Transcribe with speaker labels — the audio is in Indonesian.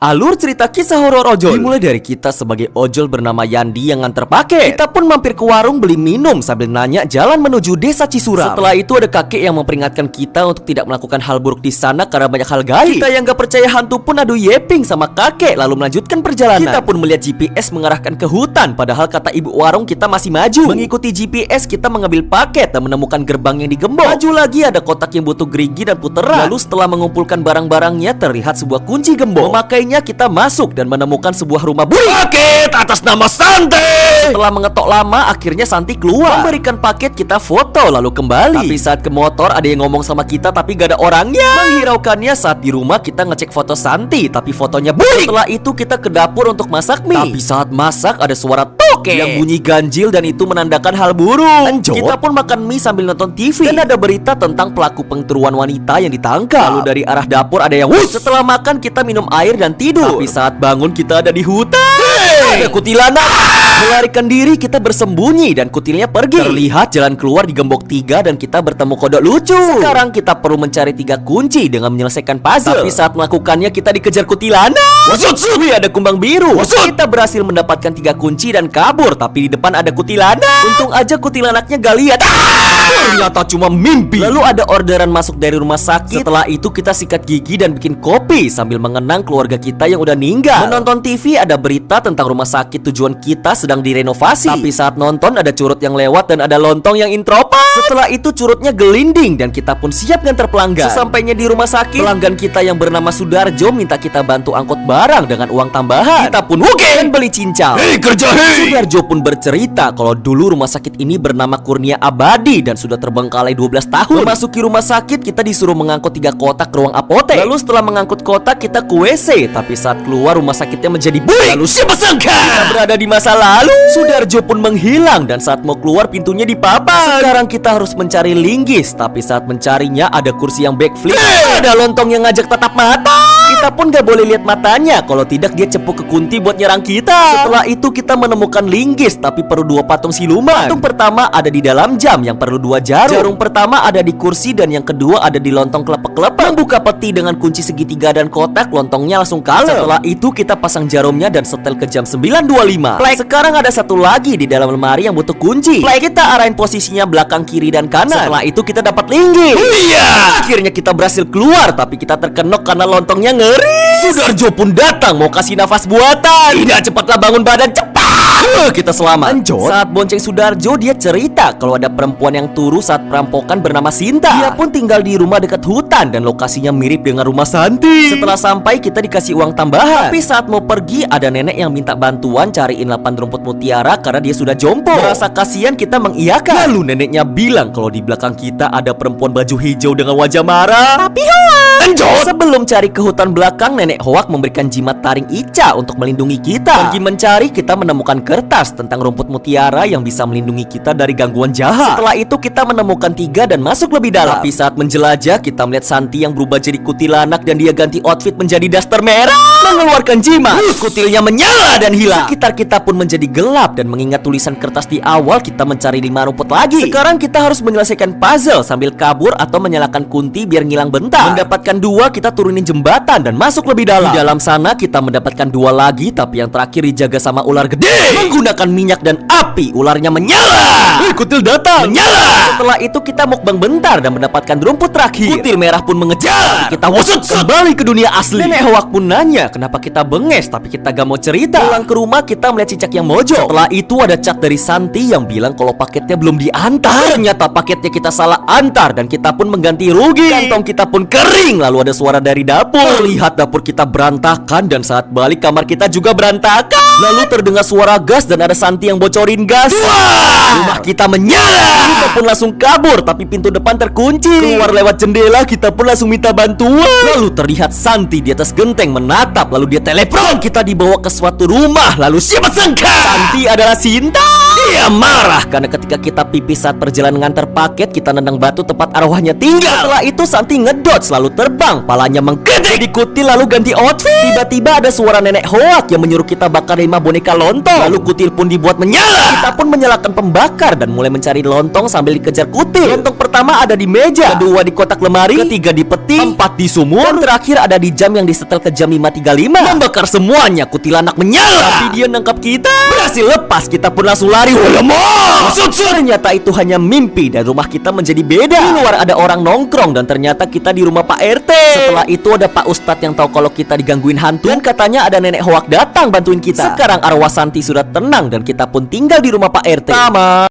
Speaker 1: Alur cerita kisah horor ojol dimulai dari kita sebagai ojol bernama Yandi yang nganter paket. Kita pun mampir ke warung beli minum sambil nanya jalan menuju desa Cisuram. Setelah itu ada kakek yang memperingatkan kita untuk tidak melakukan hal buruk di sana karena banyak hal gaib. Kita yang gak percaya hantu pun adu yeping sama kakek lalu melanjutkan perjalanan. Kita pun melihat GPS mengarahkan ke hutan, padahal kata ibu warung kita masih maju. Mengikuti GPS kita mengambil paket dan menemukan gerbang yang digembok. Maju lagi ada kotak yang butuh gerigi dan puteran. Lalu setelah mengumpulkan barang-barangnya terlihat sebuah kunci gembok. Memakainya kita masuk dan menemukan sebuah rumah buri. Paket atas nama Santi. Setelah mengetok lama akhirnya Santi keluar. Memberikan paket kita foto lalu kembali. Tapi saat ke motor ada yang ngomong sama kita tapi gak ada orangnya. Menghiraukannya saat di rumah kita ngecek foto Santi tapi fotonya buri. Setelah itu kita ke dapur untuk masak mie. Tapi saat masak ada suara toke yang bunyi ganjil dan itu menandakan hal buruk. Lanjut. Kita pun makan mie sambil nonton TV dan ada berita tentang pelaku pengturuan wanita yang ditangkap. Lalu dari arah dapur ada yang wush. Setelah makan kita minum air dan tidur. Tapi saat bangun kita ada di hutan. Ada kuntilanak. Melarikan diri kita bersembunyi dan kutilnya pergi. Terlihat jalan keluar digembok 3 dan kita bertemu kodok lucu. Sekarang kita perlu mencari 3 kunci dengan menyelesaikan puzzle. Tapi saat melakukannya kita dikejar kuntilanak. Ada kumbang biru. Kita berhasil mendapatkan 3 kunci dan kabur. Tapi di depan ada kuntilanak. Untung aja kuntilanaknya gak lihat. Ternyata cuma mimpi. Lalu ada orderan masuk dari rumah sakit. Setelah itu kita sikat gigi dan bikin kopi sambil mengenang keluarga kita yang udah meninggal. Menonton TV ada berita tentang rumah sakit tujuan kita sedang direnovasi. Tapi saat nonton ada curut yang lewat dan ada lontong yang intropan. Setelah itu curutnya gelinding dan kita pun siap nganter pelanggan. Sesampainya di rumah sakit, pelanggan kita yang bernama Sudarjo minta kita bantu angkut barang dengan uang tambahan. Kita pun dan beli cincau. Sudarjo pun bercerita kalau dulu rumah sakit ini bernama Kurnia Abadi dan sudah terbengkalai 12 tahun. Memasuki rumah sakit kita disuruh mengangkut 3 kotak ke ruang apotek. Lalu setelah mengangkut kotak kita ke WC. Tapi saat keluar rumah sakitnya menjadi buik. Lalu siapa sangka kita berada di masa lalu. Sudarjo pun menghilang dan saat mau keluar pintunya dipapan. Sekarang kita harus mencari linggis. Tapi saat mencarinya ada kursi yang backflip. Ada lontong yang ngajak tatap mata. Kita pun gak boleh lihat matanya, kalau tidak dia cepuk ke kunti buat nyerang kita. Setelah itu kita menemukan linggis tapi perlu 2 patung siluman. Patung pertama ada di dalam jam yang perlu 2 jarum. Jarum pertama ada di kursi dan yang kedua ada di lontong kelepek-kelepek. Membuka peti dengan kunci segitiga dan kotak, lontongnya langsung kalem. Setelah itu kita pasang jarumnya dan setel ke jam 9.25. Plek. Sekarang ada satu lagi di dalam lemari yang butuh kunci. Plek. Kita arahin posisinya belakang, kiri, dan kanan. Setelah itu kita dapat linggis. Akhirnya kita berhasil keluar tapi kita terkenok karena lontongnya ngeri. Sudarjo pun datang mau kasih nafas buatan. Tidak, cepatlah bangun badan, cepat. Kita selamat. Lanjut. Saat bonceng Sudarjo dia cerita kalau ada perempuan yang turu saat perampokan bernama Sinta. Dia pun tinggal di rumah dekat hutan dan lokasinya mirip dengan rumah Santi. Setelah sampai kita dikasih uang tambahan. Tapi saat mau pergi ada nenek yang minta bantuan cariin 8 rumput mutiara karena dia sudah jompo. Merasa kasihan kita mengiyakan. Lalu neneknya bilang kalau di belakang kita ada perempuan baju hijau dengan wajah marah. Tapi Hoak. Sebelum cari ke hutan belakang, nenek Hoak memberikan jimat taring Ica untuk melindungi kita. Pergi mencari, kita menemukan kertas tentang rumput mutiara yang bisa melindungi kita dari gangguan jahat. Setelah itu kita menemukan 3 dan masuk lebih dalam. Tapi saat menjelajah, kita melihat Santi yang berubah jadi kuntilanak dan dia ganti outfit menjadi daster merah. Mengeluarkan jimat, kutilnya menyala dan hilang. Sekitar kita pun menjadi gelap dan mengingat tulisan kertas di awal kita mencari 5 rumput lagi. Sekarang kita harus menyelesaikan puzzle sambil kabur atau menyalakan kunti biar ngilang bentar. Mendapatkan 2, kita turunin jembatan dan masuk lebih dalam. Di dalam sana kita mendapatkan 2 lagi, tapi yang terakhir dijaga sama ular gede. Menggunakan minyak dan api, ularnya menyala. Kutil datang, menyala. Setelah itu kita mukbang bentar dan mendapatkan rumput terakhir. Kutil merah pun mengejar. Tapi kita wusut kembali ke dunia asli. Nenek Hoak pun nanya kenapa kita benges, tapi kita gak mau cerita. Pulang ke rumah kita melihat cicak yang mojok. Setelah itu ada cat dari Santi yang bilang kalau paketnya belum diantar. Ternyata paketnya kita salah antar dan kita pun mengganti rugi. Kantong kita pun kering. Lalu ada suara dari dapur. Lihat dapur kita berantakan dan saat balik kamar kita juga berantakan. Lalu terdengar suara gas dan ada Santi yang bocorin gas. Rumah kita menyala. Kita pun langsung kabur tapi pintu depan terkunci. Keluar lewat jendela kita pun langsung minta bantuan. Lalu terlihat Santi di atas genteng menatap. Lalu dia telepon. Kita dibawa ke suatu rumah. Lalu siapa sangka Santi adalah Sinta. Dia marah karena ketika kita pipis saat perjalanan ngantar paket, kita nendang batu tempat arwahnya tinggal. Setelah itu Santi ngedot selalu terbang, palanya mengkedek. Kutil lalu ganti outfit. Tiba-tiba ada suara nenek hoak yang menyuruh kita bakar 5 boneka lontong. Lalu Kutil pun dibuat menyala. Kita pun menyalakan pembakar dan mulai mencari lontong sambil dikejar Kutil. Lontong pertama ada di meja, kedua di kotak lemari, ketiga di peti, 4 di sumur, dan terakhir ada di jam yang disetel ke jam 5.35. Membakar semuanya, Kutil anak menyala. Tapi dia nangkap kita, berhasil lepas. Kita pun langsung lari. Ternyata itu hanya mimpi dan rumah kita menjadi beda. Di luar ada orang nongkrong dan ternyata kita di rumah Pak RT. Setelah itu ada Pak Ustadz yang tahu kalau kita digangguin hantu dan katanya ada nenek hoak datang bantuin kita. Sekarang arwah Santi sudah tenang dan kita pun tinggal di rumah Pak RT. Sama.